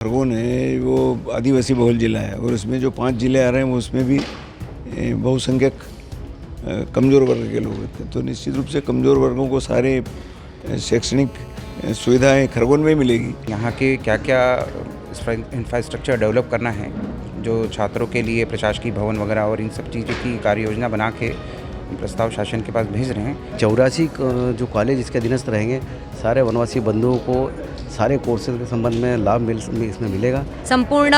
खरगोन है वो आदिवासी बहुल ज़िला है और उसमें जो 5 ज़िले आ रहे हैं वो उसमें भी बहुसंख्यक कमज़ोर वर्ग के लोग होते हैं। तो निश्चित रूप से कमज़ोर वर्गों को सारे शैक्षणिक सुविधाएं खरगोन में ही मिलेगी। यहाँ के क्या क्या इंफ्रास्ट्रक्चर डेवलप करना है, जो छात्रों के लिए प्रशासकीय भवन वगैरह और इन सब चीज़ों की कार्य योजना बना के प्रस्ताव शासन के पास भेज रहे हैं। 84 जो कॉलेज इसके अधीनस्थ रहेंगे, सारे वनवासी बंधुओं को सारे कोर्सेज के संबंध में लाभ इसमें मिलेगा। संपूर्ण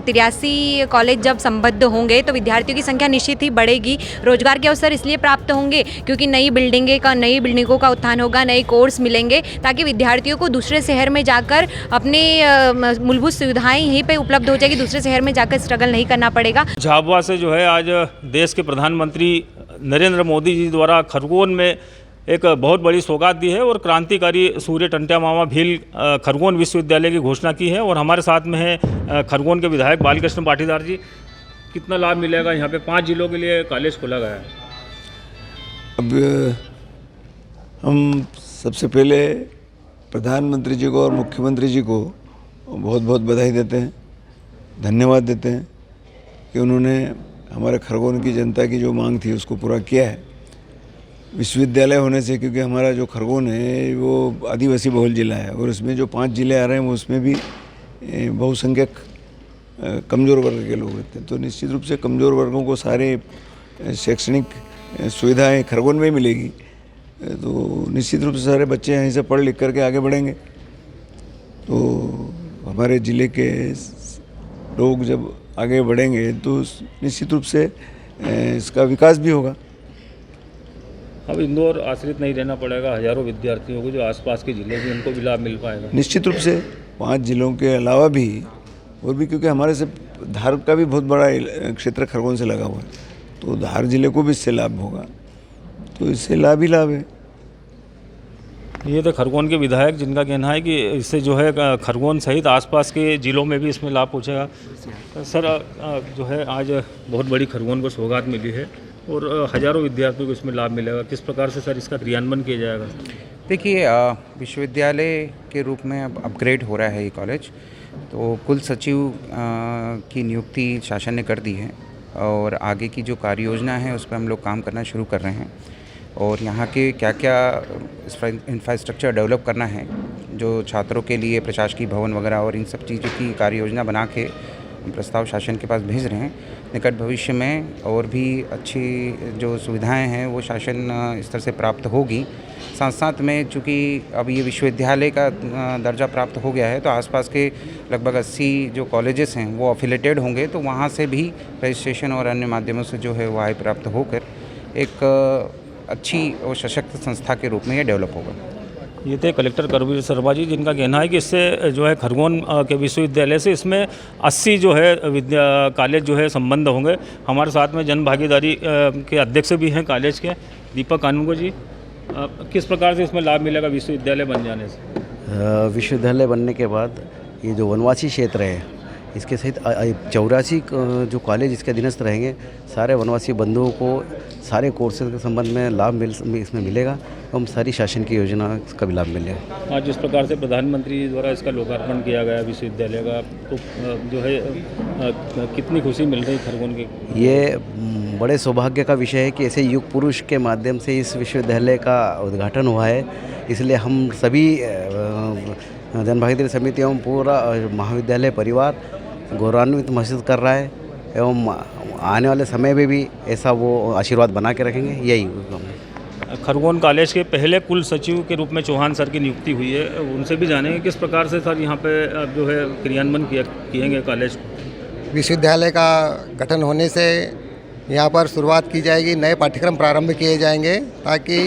83 कॉलेज जब संबद्ध होंगे तो विद्यार्थियों की संख्या निश्चित ही बढ़ेगी। रोजगार के अवसर इसलिए प्राप्त होंगे क्योंकि नई बिल्डिंगों का उत्थान होगा, नए कोर्स मिलेंगे ताकि विद्यार्थियों को दूसरे शहर में जाकर अपने मूलभूत सुविधाएं यहीं पे उपलब्ध हो जाएगी, दूसरे शहर में जाकर स्ट्रगल नहीं करना पड़ेगा। झाबुआ से जो है आज देश के प्रधानमंत्री नरेंद्र मोदी जी द्वारा खरगोन में एक बहुत बड़ी सौगात दी है और क्रांतिकारी सूर्य टंट्या मामा भील खरगोन विश्वविद्यालय की घोषणा की है। और हमारे साथ में है खरगोन के विधायक बालकृष्ण पाटीदार जी। कितना लाभ मिलेगा? यहाँ पे 5 जिलों के लिए कॉलेज खोला गया है। अब हम सबसे पहले प्रधानमंत्री जी को और मुख्यमंत्री जी को बहुत बहुत बधाई देते हैं, धन्यवाद देते हैं कि उन्होंने हमारे खरगोन की जनता की जो मांग थी उसको पूरा किया है विश्वविद्यालय होने से। क्योंकि हमारा जो खरगोन है वो आदिवासी बहुल ज़िला है और उसमें जो 5 ज़िले आ रहे हैं वो उसमें भी बहुसंख्यक कमज़ोर वर्ग के लोग होते हैं। तो निश्चित रूप से कमज़ोर वर्गों को सारे शैक्षणिक सुविधाएं खरगोन में ही मिलेगी। तो निश्चित रूप से सारे बच्चे यहीं से पढ़ लिख करके आगे बढ़ेंगे। तो हमारे ज़िले के लोग जब आगे बढ़ेंगे तो निश्चित रूप से इसका विकास भी होगा। अब इंदौर आश्रित नहीं रहना पड़ेगा हजारों विद्यार्थियों को, जो आसपास के ज़िले भी उनको भी लाभ मिल पाएगा। निश्चित रूप से 5 जिलों के अलावा भी और भी, क्योंकि हमारे से धार का भी बहुत बड़ा क्षेत्र खरगोन से लगा हुआ है, तो धार जिले को भी इससे लाभ होगा। तो इससे लाभ ही लाभ है। ये तो खरगोन के विधायक जिनका कहना है कि इससे जो है खरगोन सहित आसपास के ज़िलों में भी इसमें लाभ पहुँचेगा। सर जो है आज बहुत बड़ी खरगोन को सौगात मिली है और हजारों विद्यार्थियों को इसमें लाभ मिलेगा। किस प्रकार से सर इसका क्रियान्वयन किया जाएगा? देखिए, विश्वविद्यालय के रूप में अब अपग्रेड हो रहा है ये कॉलेज। तो कुल सचिव की नियुक्ति शासन ने कर दी है और आगे की जो कार्य योजना है उस पर हम लोग काम करना शुरू कर रहे हैं। और यहाँ के क्या क्या इंफ्रास्ट्रक्चर डेवलप करना है, जो छात्रों के लिए प्रशासकीय भवन वगैरह और इन सब चीज़ों की कार्य योजना बना के प्रस्ताव शासन के पास भेज रहे हैं। निकट भविष्य में और भी अच्छी जो सुविधाएं हैं वो शासन स्तर से प्राप्त होगी। साथ साथ में चूँकि अब ये विश्वविद्यालय का दर्जा प्राप्त हो गया है तो आसपास के लगभग 80 जो कॉलेजेस हैं वो अफिलेटेड होंगे, तो वहाँ से भी रजिस्ट्रेशन और अन्य माध्यमों से जो है वो आय प्राप्त होकर एक अच्छी और सशक्त संस्था के रूप में ये डेवलप होगा। ये थे कलेक्टर करवीर शर्मा जी, जिनका कहना है कि इससे जो है खरगोन के विश्वविद्यालय से इसमें 80 जो है कॉलेज जो है संबंध होंगे। हमारे साथ में जन भागीदारी के अध्यक्ष भी हैं कॉलेज के, दीपक कानूनगो जी। किस प्रकार से इसमें लाभ मिलेगा विश्वविद्यालय बन जाने से? विश्वविद्यालय बनने के बाद ये जो वनवासी क्षेत्र है इसके सहित 84 जो कॉलेज इसके अधीनस्थ रहेंगे, सारे वनवासी बंधुओं को सारे कोर्सेज के संबंध में लाभ इसमें मिलेगा। हम सारी शासन की योजना का भी लाभ मिलेगा। आज जिस प्रकार से प्रधानमंत्री जी द्वारा इसका लोकार्पण किया गया विश्वविद्यालय का, तो जो है कितनी खुशी मिल रही खरगोन की? ये बड़े सौभाग्य का विषय है कि ऐसे युग पुरुष के माध्यम से इस विश्वविद्यालय का उद्घाटन हुआ है। इसलिए हम सभी जनभागीदारी समिति एवं पूरा महाविद्यालय परिवार गौरवान्वित महसूस कर रहा है एवं आने वाले समय में भी ऐसा वो आशीर्वाद बना के रखेंगे। यही खरगोन कॉलेज के पहले कुल सचिव के रूप में चौहान सर की नियुक्ति हुई है, उनसे भी जानेंगे किस प्रकार से सर यहाँ पे जो है क्रियान्वयन किएंगे कॉलेज। विश्वविद्यालय का गठन होने से यहाँ पर शुरुआत की जाएगी, नए पाठ्यक्रम प्रारंभ किए जाएंगे ताकि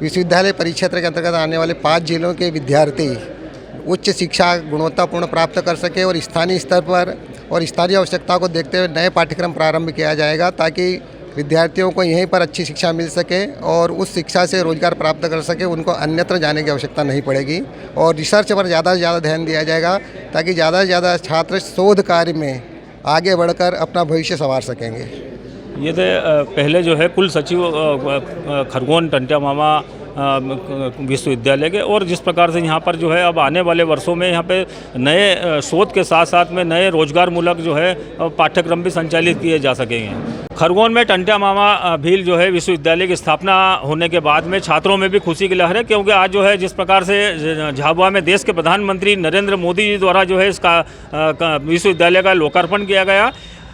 विश्वविद्यालय परिक्षेत्र के अंतर्गत आने वाले 5 जिलों के विद्यार्थी उच्च शिक्षा गुणवत्तापूर्ण प्राप्त कर सके और स्थानीय स्तर पर और स्थानीय आवश्यकताओं को देखते हुए नए पाठ्यक्रम प्रारंभ किया जाएगा ताकि विद्यार्थियों को यहीं पर अच्छी शिक्षा मिल सके और उस शिक्षा से रोजगार प्राप्त कर सके, उनको अन्यत्र जाने की आवश्यकता नहीं पड़ेगी। और रिसर्च पर ज़्यादा से ज़्यादा ध्यान दिया जाएगा ताकि ज़्यादा से ज़्यादा छात्र शोध कार्य में आगे बढ़कर अपना भविष्य संवार सकेंगे। ये थे पहले जो है कुल सचिव खरगोन टंट्या मामा विश्वविद्यालय के। और जिस प्रकार से यहाँ पर जो है अब आने वाले वर्षों में यहाँ पे नए शोध के साथ साथ में नए रोजगार मूलक जो है पाठ्यक्रम भी संचालित किए जा सकेंगे। खरगोन में टंट्या मामा भील जो है विश्वविद्यालय की स्थापना होने के बाद में छात्रों में भी खुशी की लहर है, क्योंकि आज जो है जिस प्रकार से झाबुआ में देश के प्रधानमंत्री नरेंद्र मोदी जी द्वारा जो है इसका विश्वविद्यालय का लोकार्पण किया गया।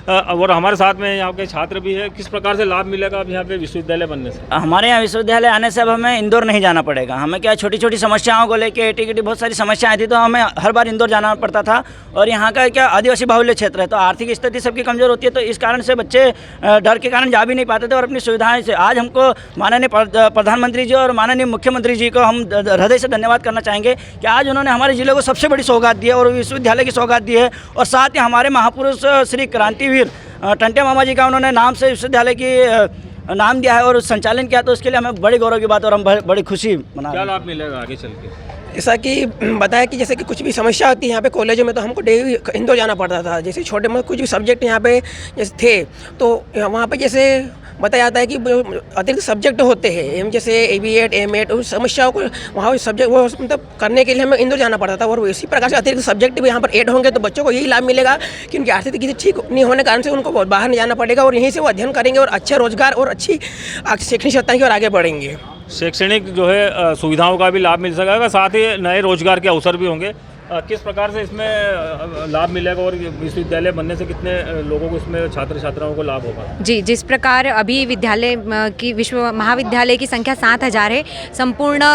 और हमारे साथ में यहाँ के छात्र भी है। किस प्रकार से लाभ मिलेगा अब यहाँ पे विश्वविद्यालय बनने से? हमारे यहाँ विश्वविद्यालय आने से अब हमें इंदौर नहीं जाना पड़ेगा। हमें क्या छोटी छोटी समस्याओं को लेके एटी बहुत सारी समस्याएं थी, तो हमें हर बार इंदौर जाना पड़ता था। और यहाँ का क्या आदिवासी बाहुल्य क्षेत्र है, तो आर्थिक स्थिति सबकी कमज़ोर होती है, तो इस कारण से बच्चे डर के कारण जा भी नहीं पाते थे। और अपनी सुविधाएं से आज हमको माननीय प्रधानमंत्री जी और माननीय मुख्यमंत्री जी को हम हृदय से धन्यवाद करना चाहेंगे कि आज उन्होंने हमारे ज़िले को सबसे बड़ी सौगात दी है और विश्वविद्यालय की सौगात दी है। और साथ ही हमारे महापुरुष श्री क्रांतिवीर टंट्या मामा जी का उन्होंने नाम से विश्वविद्यालय की नाम दिया है और संचालन किया, तो उसके लिए हमें बड़ी गौरव की बात और हम बड़ी खुशी मना। क्या लाभ मिलेगा आगे चल के? जैसा कि बताया कि जैसे कि कुछ भी समस्या आती है यहाँ पे कॉलेजों में, तो हमको डेली इंदौर जाना पड़ता था। जैसे छोटे मोटे कुछ भी सब्जेक्ट यहाँ पे जैसे थे, तो वहाँ पे जैसे बताया जाता है कि अतिरिक्त सब्जेक्ट होते हैं, जैसे ABEd M.Ed, उस समस्याओं को वहाँ सब्जेक्ट वो मतलब करने के लिए हमें इंदौर जाना पड़ता था। और इसी प्रकार से अतिरिक्त सब्जेक्ट भी यहाँ पर ऐड होंगे, तो बच्चों को यही लाभ मिलेगा कि उनकी आर्थिक स्थिति ठीक नहीं होने के कारण से उनको बाहर नहीं जाना पड़ेगा और यहीं से वो अध्ययन करेंगे और अच्छा रोजगार और अच्छी शैक्षणिक सत्ता की ओर आगे बढ़ेंगे। शैक्षणिक जो है सुविधाओं का भी लाभ मिल सकेगा, साथ ही नए रोजगार के अवसर भी होंगे। किस प्रकार से इसमें लाभ मिलेगा और विश्वविद्यालय बनने से कितने लोगों को इसमें छात्र छात्राओं को लाभ होगा? जी, जिस प्रकार अभी विद्यालय की विश्व महाविद्यालय की संख्या 7000 है, संपूर्ण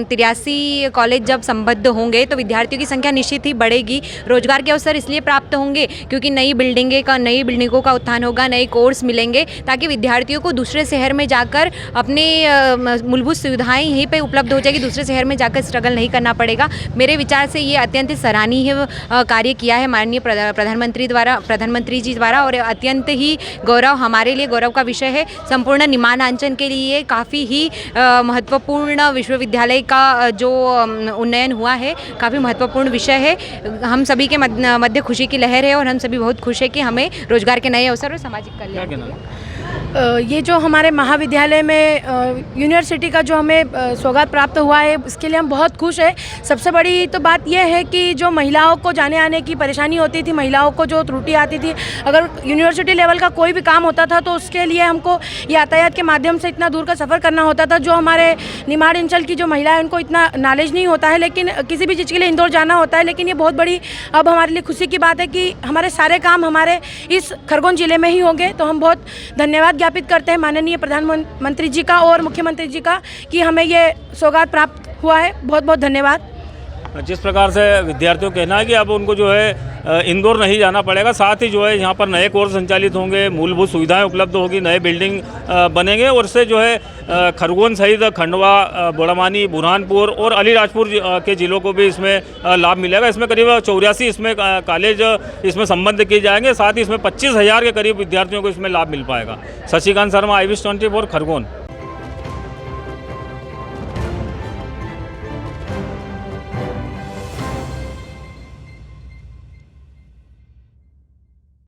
83 कॉलेज जब संबद्ध होंगे तो विद्यार्थियों की संख्या निश्चित ही बढ़ेगी। रोजगार के अवसर इसलिए प्राप्त होंगे क्योंकि नई बिल्डिंगों का उत्थान होगा, नए कोर्स मिलेंगे, ताकि विद्यार्थियों को दूसरे शहर में जाकर अपने मूलभूत सुविधाएँ यहीं पर उपलब्ध हो जाएगी, दूसरे शहर में जाकर स्ट्रगल नहीं करना पड़ेगा। मेरे विचार से ये अत्यंत सराहनीय कार्य किया है माननीय प्रधानमंत्री जी द्वारा, और अत्यंत ही हमारे लिए गौरव का विषय है। संपूर्ण निमानांचल के लिए काफ़ी ही महत्वपूर्ण विश्वविद्यालय का जो उन्नयन हुआ है, काफ़ी महत्वपूर्ण विषय है। हम सभी के मध्य खुशी की लहर है और हम सभी बहुत खुश है कि हमें रोजगार के नए अवसर और सामाजिक कल्याण ये जो हमारे महाविद्यालय में यूनिवर्सिटी का जो हमें सौगात प्राप्त हुआ है, इसके लिए हम बहुत खुश हैं। सबसे बड़ी तो बात यह है कि जो महिलाओं को जाने आने की परेशानी होती थी, महिलाओं को जो त्रुटि आती थी, अगर यूनिवर्सिटी लेवल का कोई भी काम होता था तो उसके लिए हमको यातायात के माध्यम से इतना दूर का सफ़र करना होता था। जो हमारे निमाड़ अंचल की जो महिलाएं, उनको इतना नॉलेज नहीं होता है, लेकिन किसी भी चीज़ के लिए इंदौर जाना होता है। लेकिन ये बहुत बड़ी अब हमारे लिए खुशी की बात है कि हमारे सारे काम हमारे इस खरगोन ज़िले में ही होंगे। तो हम बहुत धन्यवाद ज्ञापित करते हैं माननीय प्रधानमंत्री जी का और मुख्यमंत्री जी का कि हमें ये सौगात प्राप्त हुआ है। बहुत बहुत धन्यवाद। जिस प्रकार से विद्यार्थियों का कहना है कि अब उनको जो है इंदौर नहीं जाना पड़ेगा, साथ ही जो है यहाँ पर नए कोर्स संचालित होंगे, मूलभूत सुविधाएं उपलब्ध होगी, नए बिल्डिंग बनेंगे और इससे जो है खरगोन सहित खंडवा, बड़वानी, बुरहानपुर और अलीराजपुर के ज़िलों को भी इसमें लाभ मिलेगा। इसमें करीब 84 इसमें कॉलेज इसमें संबद्ध किए जाएंगे, साथ ही इसमें 25,000 के करीब विद्यार्थियों को इसमें लाभ मिल पाएगा। शशिकांत शर्मा, IBS 24 खरगोन।